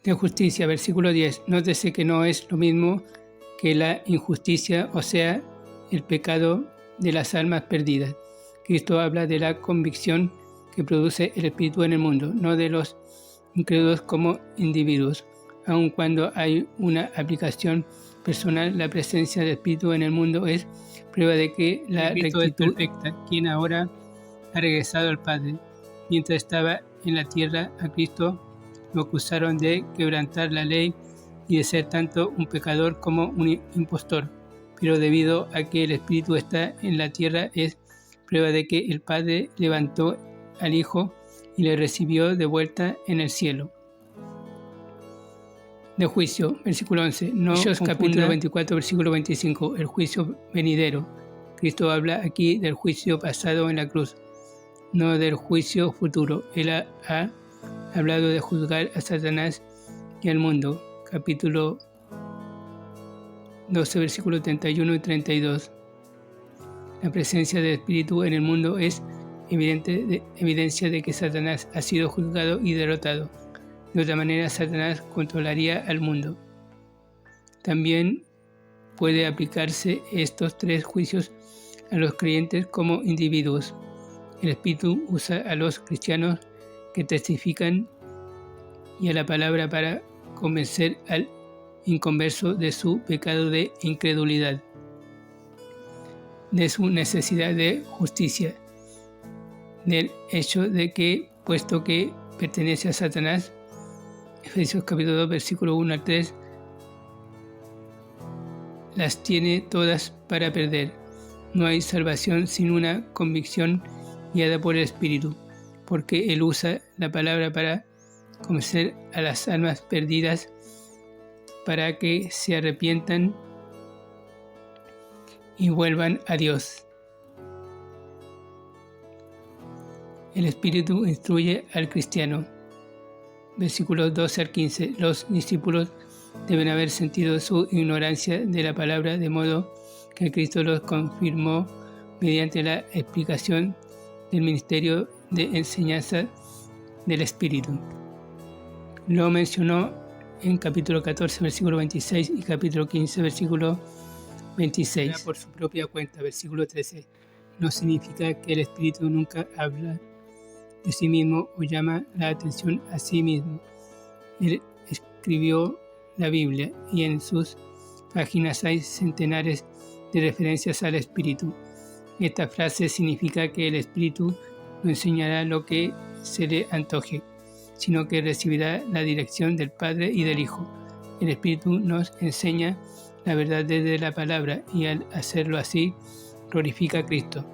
de justicia, versículo 10. Nótese que no es lo mismo que la injusticia, o sea, el pecado de las almas perdidas. Cristo habla de la convicción que produce el Espíritu en el mundo, no de los incrédulos como individuos. Aun cuando hay una aplicación personal, la presencia del Espíritu en el mundo es prueba de que la rectitud es perfecta, quien ahora ha regresado al Padre. Mientras estaba en la tierra, a Cristo lo acusaron de quebrantar la ley y de ser tanto un pecador como un impostor. Pero debido a que el Espíritu está en la tierra, es prueba de que el Padre levantó al Hijo y le recibió de vuelta en el cielo. De juicio, versículo 11. No capítulo 24, versículo 25. El juicio venidero. Cristo habla aquí del juicio pasado en la cruz, no del juicio futuro. Él ha hablado de juzgar a Satanás y al mundo. Capítulo 12, versículos 31 y 32. La presencia del Espíritu en el mundo es evidencia de que Satanás ha sido juzgado y derrotado. De otra manera, Satanás controlaría al mundo. También puede aplicarse estos tres juicios a los creyentes como individuos. El Espíritu usa a los cristianos que testifican y a la palabra para convencer al inconverso de su pecado de incredulidad, de su necesidad de justicia, del hecho de que, puesto que pertenece a Satanás, Efesios capítulo 2, versículo 1 al 3, las tiene todas para perder. No hay salvación sin una convicción guiada por el Espíritu, porque Él usa la palabra para convencer a las almas perdidas para que se arrepientan y vuelvan a Dios. El Espíritu instruye al cristiano. Versículos 12 al 15. Los discípulos deben haber sentido su ignorancia de la palabra, de modo que Cristo los confirmó mediante la explicación del ministerio de enseñanza del Espíritu. Lo mencionó en capítulo 14, versículo 26 y capítulo 15, versículo 26. Por su propia cuenta, versículo 13. No significa que el Espíritu nunca habla de sí mismo o llama la atención a sí mismo. Él escribió la Biblia y en sus páginas hay centenares de referencias al Espíritu. Esta frase significa que el Espíritu no enseñará lo que se le antoje, sino que recibirá la dirección del Padre y del Hijo. El Espíritu nos enseña la verdad desde la palabra y al hacerlo así, glorifica a Cristo.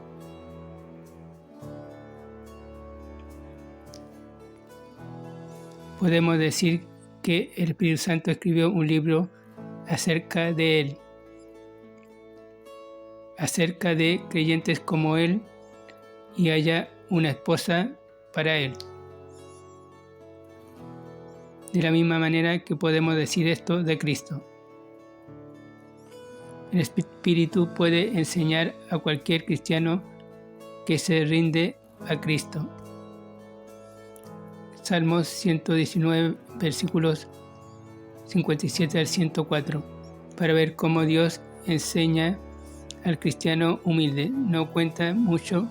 Podemos decir que el Espíritu Santo escribió un libro acerca de Él, acerca de creyentes como Él, y haya una esposa para Él. De la misma manera que podemos decir esto de Cristo. El Espíritu puede enseñar a cualquier cristiano que se rinde a Cristo. Salmos 119, versículos 57 al 104, para ver cómo Dios enseña al cristiano humilde. No cuenta mucho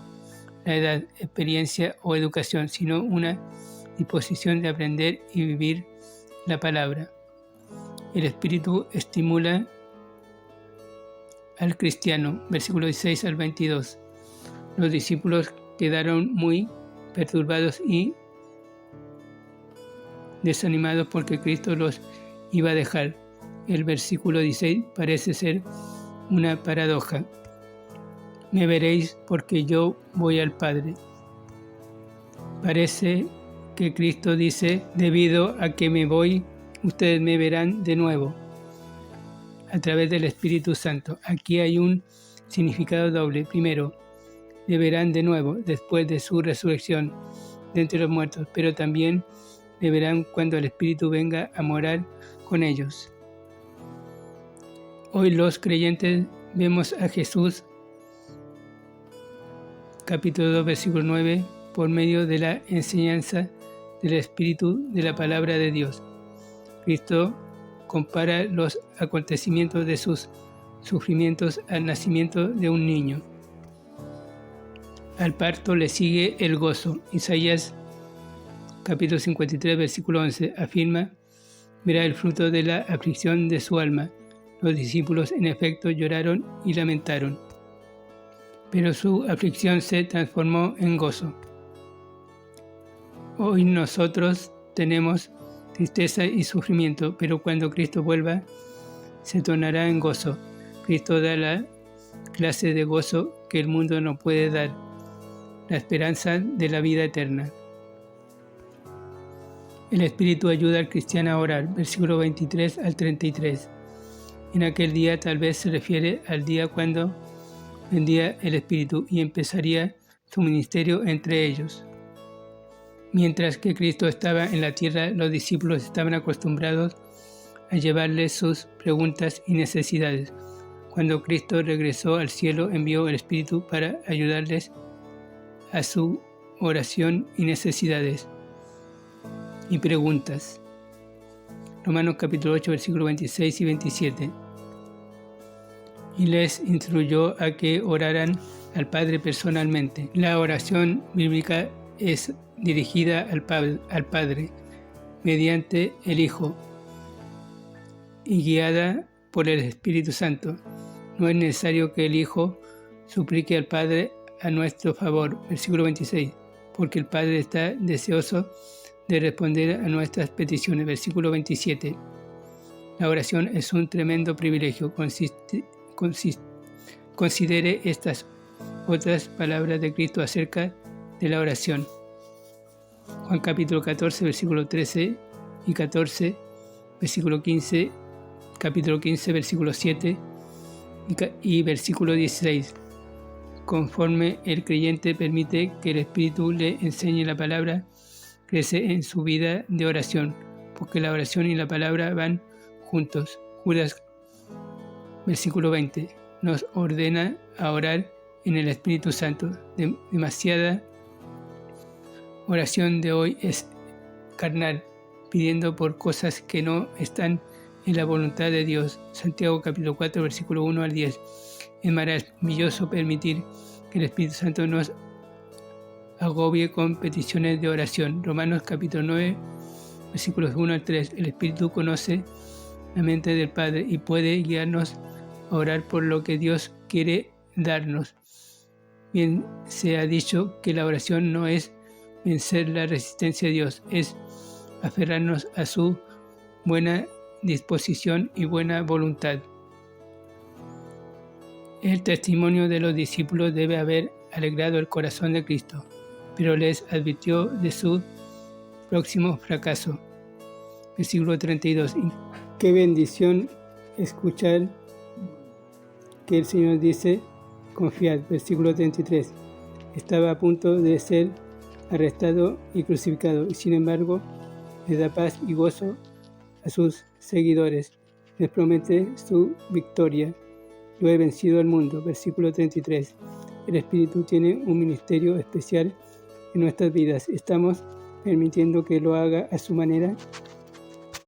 la edad, experiencia o educación, sino una disposición de aprender y vivir la palabra. El Espíritu estimula al cristiano, versículos 16 al 22. Los discípulos quedaron muy perturbados y desanimados porque Cristo los iba a dejar. El versículo 16 parece ser una paradoja. Me veréis porque yo voy al Padre. Parece que Cristo dice, debido a que me voy, ustedes me verán de nuevo, a través del Espíritu Santo. Aquí hay un significado doble. Primero, le verán de nuevo después de su resurrección de entre los muertos, pero también le verán cuando el Espíritu venga a morar con ellos. Hoy los creyentes vemos a Jesús, capítulo 2, versículo 9, por medio de la enseñanza del Espíritu de la palabra de Dios. Cristo compara los acontecimientos de sus sufrimientos al nacimiento de un niño. Al parto le sigue el gozo. Isaías capítulo 53, versículo 11 afirma: verá el fruto de la aflicción de su alma. Los discípulos en efecto lloraron y lamentaron, pero su aflicción se transformó en gozo. Hoy nosotros tenemos tristeza y sufrimiento, pero cuando Cristo vuelva, se tornará en gozo. Cristo da la clase de gozo que el mundo no puede dar, la esperanza de la vida eterna. El Espíritu ayuda al cristiano a orar, versículo 23 al 33. En aquel día tal vez se refiere al día cuando vendría el Espíritu y empezaría su ministerio entre ellos. Mientras que Cristo estaba en la tierra, los discípulos estaban acostumbrados a llevarle sus preguntas y necesidades. Cuando Cristo regresó al cielo, envió el Espíritu para ayudarles a su oración y necesidades y preguntas. Romanos capítulo 8, versículos 26 y 27. Y les instruyó a que oraran al Padre personalmente. La oración bíblica es dirigida al Padre mediante el Hijo y guiada por el Espíritu Santo. No es necesario que el Hijo suplique al Padre a nuestro favor, versículo 26, porque el Padre está deseoso de responder a nuestras peticiones, versículo 27. La oración es un tremendo privilegio. Considere estas otras palabras de Cristo acerca de la oración. Juan capítulo 14, versículo 13 y 14, versículo 15, capítulo 15, versículo 7 y versículo 16. Conforme el creyente permite que el Espíritu le enseñe la palabra, crece en su vida de oración, porque la oración y la palabra van juntos. Judas, versículo 20, nos ordena a orar en el Espíritu Santo. Demasiada oración de hoy es carnal, pidiendo por cosas que no están en la voluntad de Dios. Santiago capítulo 4, versículo 1 al 10. Es maravilloso permitir que el Espíritu Santo nos agobie con peticiones de oración. Romanos capítulo 9, versículos 1 al 3. El Espíritu conoce la mente del Padre y puede guiarnos a orar por lo que Dios quiere darnos. Bien se ha dicho que la oración no es vencer la resistencia de Dios, es aferrarnos a su buena disposición y buena voluntad. El testimonio de los discípulos debe haber alegrado el corazón de Cristo, pero les advirtió de su próximo fracaso. Versículo 32. Qué bendición escuchar que el Señor dice: confiad. Versículo 33. Estaba a punto de ser arrestado y crucificado, y sin embargo les da paz y gozo a sus seguidores. Les promete su victoria. Yo he vencido al mundo. Versículo 33. El Espíritu tiene un ministerio especial en nuestras vidas. ¿Estamos permitiendo que lo haga a su manera?